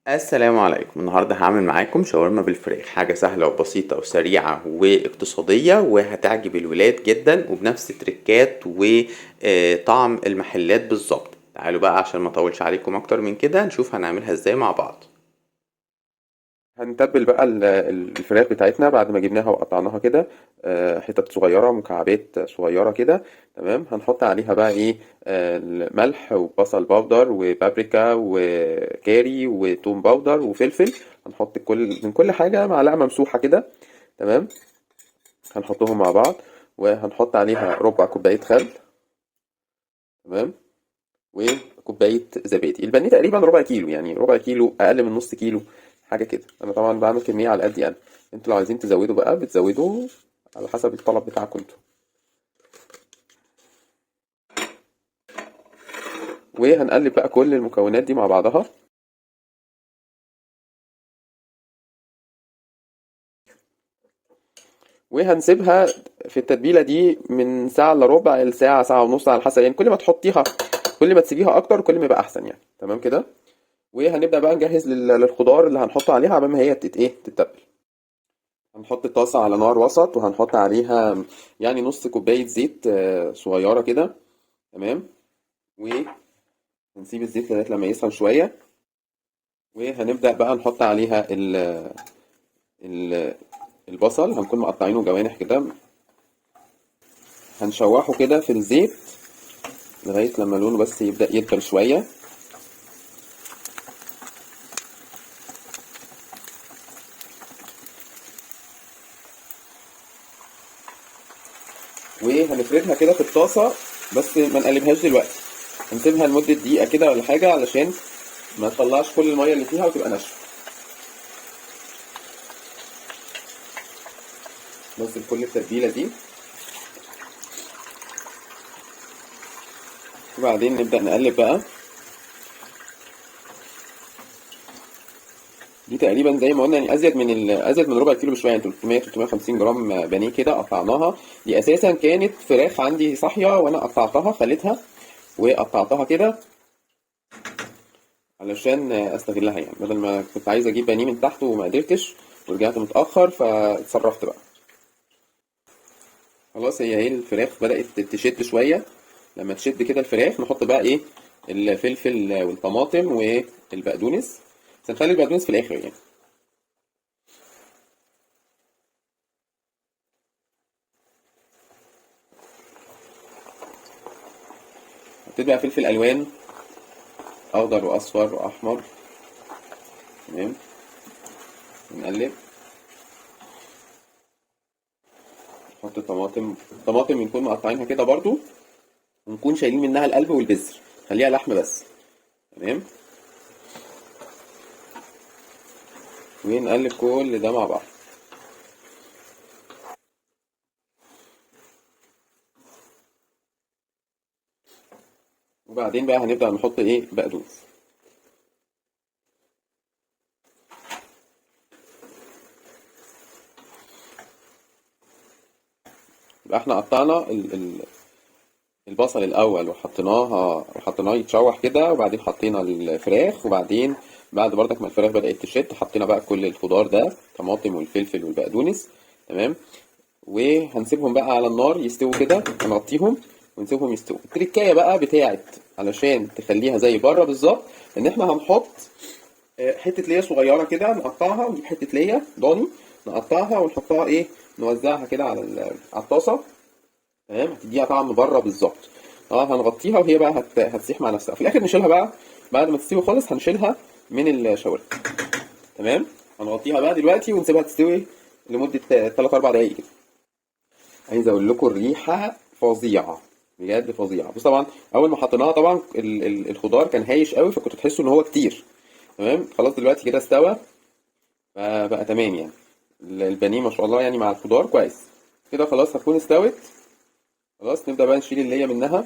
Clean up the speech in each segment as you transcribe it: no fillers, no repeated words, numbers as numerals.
السلام عليكم. النهاردة هعمل معاكم شاورما بالفراخ، حاجة سهلة وبسيطة وسريعة واقتصادية وهتعجب الولاد جدا وبنفس تركات وطعم المحلات بالظبط. تعالوا بقى عشان ما اطولش عليكم اكتر من كده نشوف هنعملها ازاي مع بعض. هنتبل بقى الفراخ بتاعتنا بعد ما جبناها وقطعناها كده، حتت صغيرة مكعبات صغيرة كده. تمام، هنحط عليها بقى ايه؟ الملح وبصل باودر وبابريكا وكاري وتوم باودر وفلفل. هنحط من كل حاجة معلقة ممسوحة كده. تمام، هنحطهم مع بعض وهنحط عليها ربع كوباية خل. تمام، وكوباية زبادي. البانيه تقريبا ربع كيلو، يعني ربع كيلو أقل من نص كيلو، حاجة كده. أنا طبعا بعمل كمية على قد يعني. انتوا لو عايزين تزودوا بقى بتزودوا على حسب الطلب بتاعكم انتوا. وهنقلب بقى كل المكونات دي مع بعضها. وهنسيبها في التتبيلة دي من ساعة إلا ربع لساعة، ساعة ونص، على حسب يعني. كل ما تحطيها، كل ما تسيبيها أكتر، كل ما يبقى أحسن يعني. تمام كده. وهنبدأ بقى نجهز للخضار اللي هنحطه عليها عبال ما هي تتبل. هنحط الطاسة على نار وسط وهنحط عليها يعني نص كوباية زيت صغيرة كده. تمام، وهنسيب الزيت لغاية لما يسخن شوية. وهنبدأ بقى نحط عليها ال البصل. هنكون مقطعينه جوانح كده، هنشوحه كده في الزيت لغاية لما لونه بس يبدأ يدبل شوية. وهنفردها كده في الطاسة، بس ما نقلبهاش دلوقتي. هنسيبها لمدة دقيقة كده ولا حاجة علشان ما تطلعش كل المية اللي فيها وتبقى ناشفة. ننزل كل التتبيلة دي وبعدين نبدأ نقلب بقى. دي تقريبا زي ما قلنا يعني ازيد من ربع كيلو بشويه، يعني 300 350 جرام بانيه كده قطعناها. دي اساسا كانت فراخ عندي صاحيه وانا قطعتها، خليتها وقطعتها كده علشان استغلها، يعني بدل ما كنت عايز اجيب بانيه من تحت وما قدرتش ورجعت متاخر فاتصرفت بقى. خلاص، هي الفراخ بدات تشد شويه. لما تشد كده الفراخ نحط بقى ايه؟ الفلفل والطماطم والبقدونس، بس نخلي البقدونس في الاخر يعني. حطيت بقى فلفل الوان، اخضر واصفر واحمر. تمام، نقلب. نحط الطماطم نكون مقطعينها كده برضو، ونكون شايلين منها القلب والبذر، خليها لحم بس. تمام، ونقلب كل ده مع بعض. وبعدين بقى هنبدأ نحط ايه؟ بقدونس. يبقى احنا قطعنا البصل الاول وحطيناه يتشوح كده، وبعدين حطينا الفراخ، وبعدين بعد برضك ما الفراخ بدأت تشد حطينا بقى كل الخضار ده، الطماطم والفلفل والبقدونس. تمام، وهنسيبهم بقى على النار يستووا كده، هنغطيهم ونسيبهم يستووا. التركايه بقى بتاعت علشان تخليها زي بره بالظبط، ان احنا هنحط حته ليا صغيره كده نقطعها، ونجيب حته ليا ضاني نقطعها ونحطها ايه؟ نوزعها كده على الطاسه. تمام، هتديها طعم بره بالظبط. اه، هنغطيها وهي بقى هتسيح مع نفسها. في الاخر نشيلها بقى بعد ما تستوي خالص، هنشيلها من الشاورما. تمام، هنغطيها بقى دلوقتي ونسيبها تستوي لمده 3 4 دقايق كده. عايز اقول لكم الريحه فظيعه، بجد فظيعه. بص طبعا اول ما حطيناها طبعا الخضار كان هايش قوي، فكنت تحسوا ان هو كتير. تمام، خلاص دلوقتي كده استوى، فبقى تمام يعني. البانيه ما شاء الله يعني مع الخضار كويس كده. خلاص هتكون استوت. خلاص نبدا بقى نشيل اللي هي منها.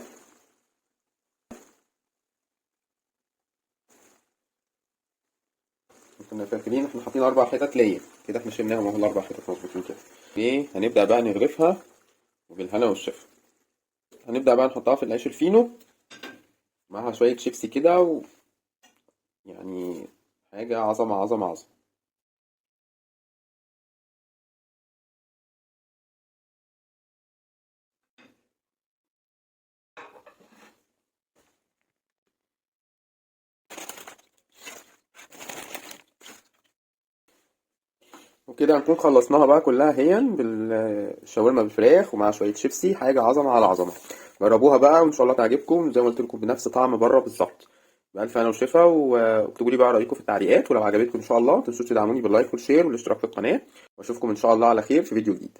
كنا فاكرين احنا حاطين 4 حتت ليا كده، احنا شلناهم اهو ال4 حتت مظبوطين كده. ايه، هنبدا بقى نغرفها وبالهنا والشفا. هنبدا بقى نحطها في العيش الفينو معاها شويه شيبسي كده يعني حاجة عظمة عظمة عظمة. وكده هنكون خلصناها بقى كلها هي بالشاورما بالفراخ ومع شوية شيبسي، حاجة عظمة على عظمة. جربوها بقى وإن شاء الله تعجبكم زي ما قلت لكم، بنفس طعم بره بالظبط. بألف هنا وشفا، واكتبوا لي بقى رأيكم في التعليقات، ولو عجبتكم إن شاء الله متنسوش تدعموني باللايك والشير والاشتراك في القناة، وأشوفكم إن شاء الله على خير في فيديو جديد.